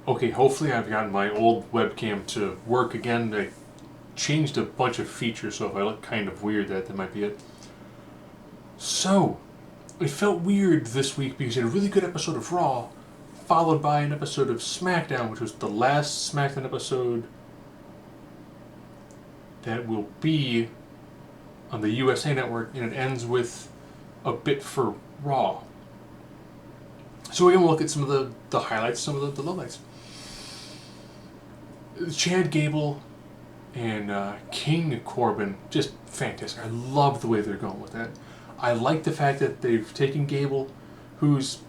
Okay, hopefully I've gotten my old webcam to work again. They changed a bunch of features, so if I look kind of weird, that might be it. So, it felt weird this week because you had a really good episode of Raw, followed by an episode of SmackDown, which was the last SmackDown episode that will be on the USA Network, and it ends with a bit for Raw. So we're going to look at some of the highlights, some of the lowlights. Chad Gable and King Corbin, just fantastic. I love the way they're going with that. I like the fact that they've taken Gable, who's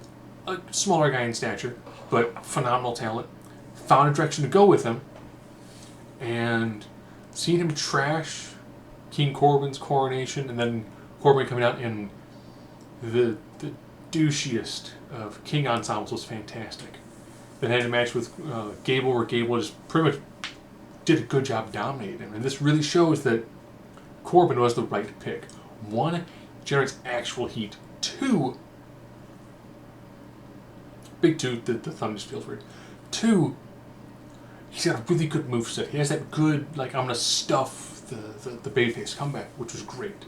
a smaller guy in stature, but phenomenal talent, found a direction to go with him, and seeing him trash King Corbin's coronation, and then Corbin coming out in the douchiest of King ensembles was fantastic. Then had a match with Gable where Gable just pretty much did a good job dominating him. And this really shows that Corbin was the right pick. One, generates actual heat. Two, big two, the thumb just feels weird. Two, he's got a really good moveset. He has that good, like, I'm going to stuff the babyface comeback, which was great.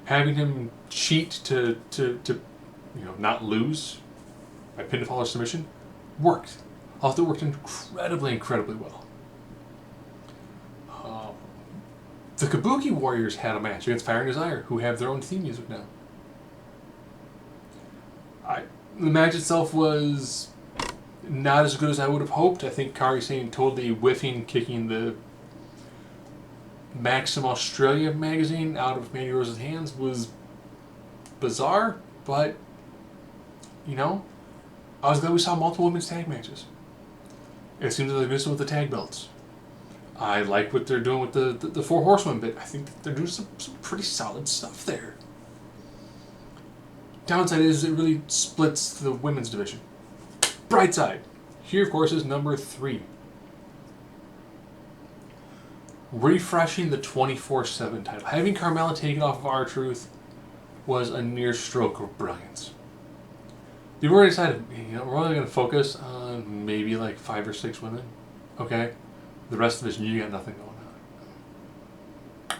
Having him cheat to not lose by pinfall or submission worked. Although it worked incredibly well. The Kabuki Warriors had a match against Fire and Desire, who have their own theme music now. The match itself was not as good as I would have hoped. I think Kairi Sane totally whiffing, kicking the Maxim Australia magazine out of Mandy Rose's hands was bizarre, but, I was glad we saw multiple women's tag matches. It seems like they're missing with the tag belts. I like what they're doing with the Four Horsemen bit. I think that they're doing some pretty solid stuff there. Downside is it really splits the women's division. Bright side. Here, of course, is number 3. Refreshing the 24/7 title. Having Carmella take it off of R-Truth was a near stroke of brilliance. They've already decided, we're only going to focus on maybe like 5 or 6 women. Okay? The rest of us, you got nothing going on.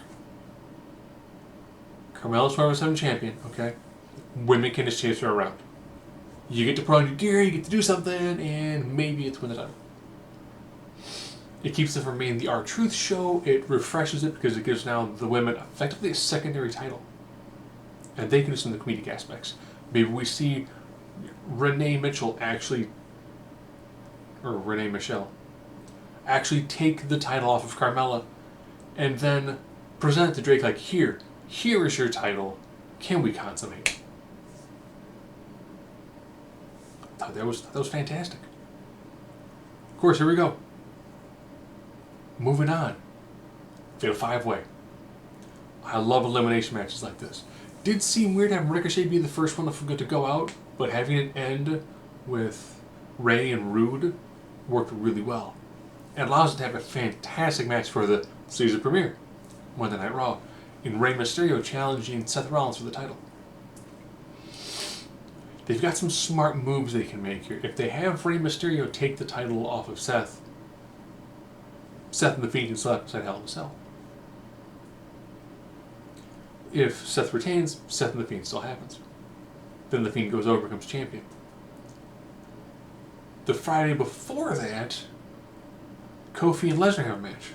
Carmella's 24/7 champion, okay? Women can just chase her around. You get to put on your gear, you get to do something, and maybe it's win the title. It keeps it from being the R-Truth show. It refreshes it because it gives now the women effectively a secondary title. And they can do some of the comedic aspects. Maybe we see Renee Mitchell actually take the title off of Carmella and then present it to Drake like, here is your title. Can we consummate? I thought that was fantastic. Of course, here we go. Moving on. Fatal 5-way. I love elimination matches like this. Did seem weird having Ricochet be the first one to go out, but having it end with Ray and Rude worked really well. It allows it to have a fantastic match for the season premiere, Monday Night Raw, in Rey Mysterio challenging Seth Rollins for the title. They've got some smart moves they can make here. If they have Rey Mysterio take the title off of Seth and the Fiend can still have inside Hell in a Cell. If Seth retains, Seth and the Fiend still happens. Then the Fiend goes over, becomes champion. The Friday before that, Kofi and Lesnar have a match.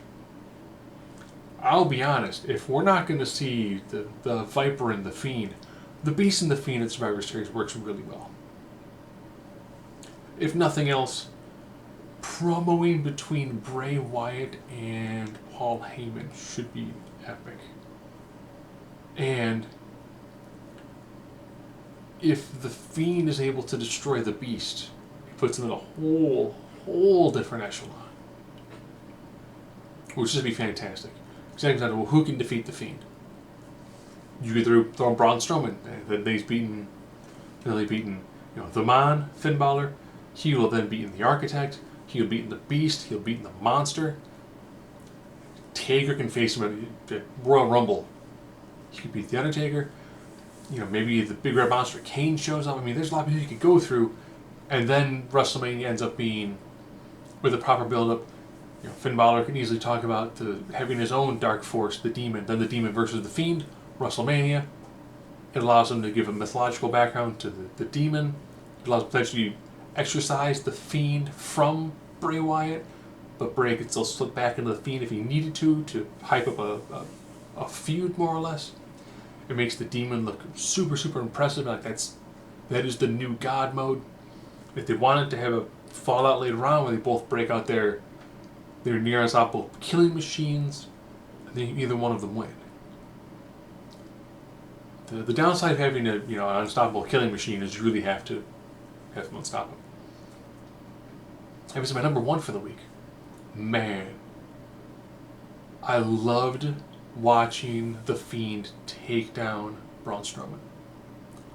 I'll be honest, if we're not going to see the Viper and the Fiend, the Beast and the Fiend at Survivor Series works really well. If nothing else, promoing between Bray Wyatt and Paul Heyman should be epic. And if the Fiend is able to destroy the Beast, it puts him in a whole different echelon. Which would be fantastic. Because well, who can defeat the Fiend? You could throw Braun Strowman. Then he's beaten the Man, Finn Balor. He will then beat the Architect. He'll beat the Beast. He'll beat the Monster. Taker can face him at Royal Rumble. He could beat the Undertaker. Maybe the Big Red Monster Kane shows up. I mean, there's a lot of people you could go through, and then WrestleMania ends up being with a proper build-up, Finn Balor can easily talk about having his own Dark Force, the Demon, then the Demon versus the Fiend, WrestleMania. It allows him to give a mythological background to the Demon. It allows him to potentially exorcise the Fiend from Bray Wyatt, but Bray could still slip back into the Fiend if he needed to hype up a feud, more or less. It makes the Demon look super, super impressive. Like that is the new God mode. If they wanted to have a fallout later on where they both break out their near unstoppable killing machines, I think either one of them win. The downside of having an unstoppable killing machine is you really have to have them unstop them. That was my number one for the week. Man, I loved watching The Fiend take down Braun Strowman.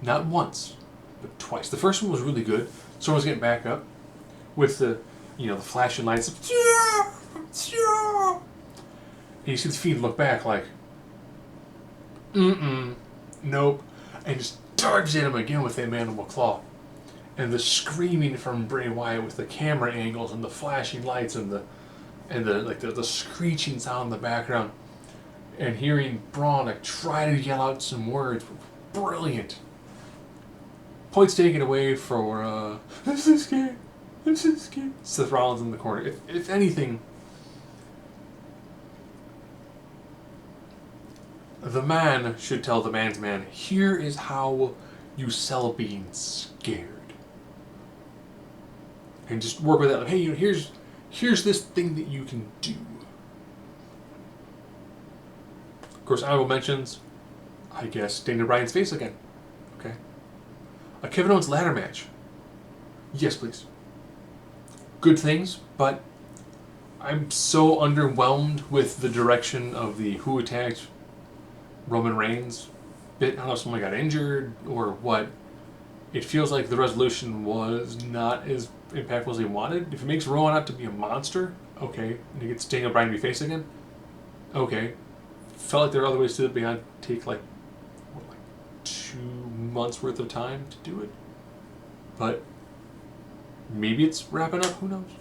Not once, but twice. The first one was really good. Strowman's getting back up with the flashing lights. And you see the Fiend look back like, nope, and just dives at him again with that mandible claw. And the screaming from Bray Wyatt with the camera angles and the flashing lights and the screeching sound in the background, and hearing Braun try to yell out some words, brilliant. Points taken away for I'm so scared. Seth Rollins in the corner. If anything, the man should tell the man's man, here is how you sell being scared. And just work with that. Like, hey, here's this thing that you can do. Of course, honorable mentions, I guess, Daniel Bryan's face again. Okay. A Kevin Owens ladder match. Yes, please. Good things, but I'm so underwhelmed with the direction of the Who Attacked Roman Reigns bit. I don't know if someone got injured or what. It feels like the resolution was not as impactful as they wanted. If it makes Rowan out to be a monster, okay. And he gets Daniel Bryan to be face again, okay. Felt like there are other ways to do it beyond take like 2 months worth of time to do it. But maybe it's wrapping up, who knows?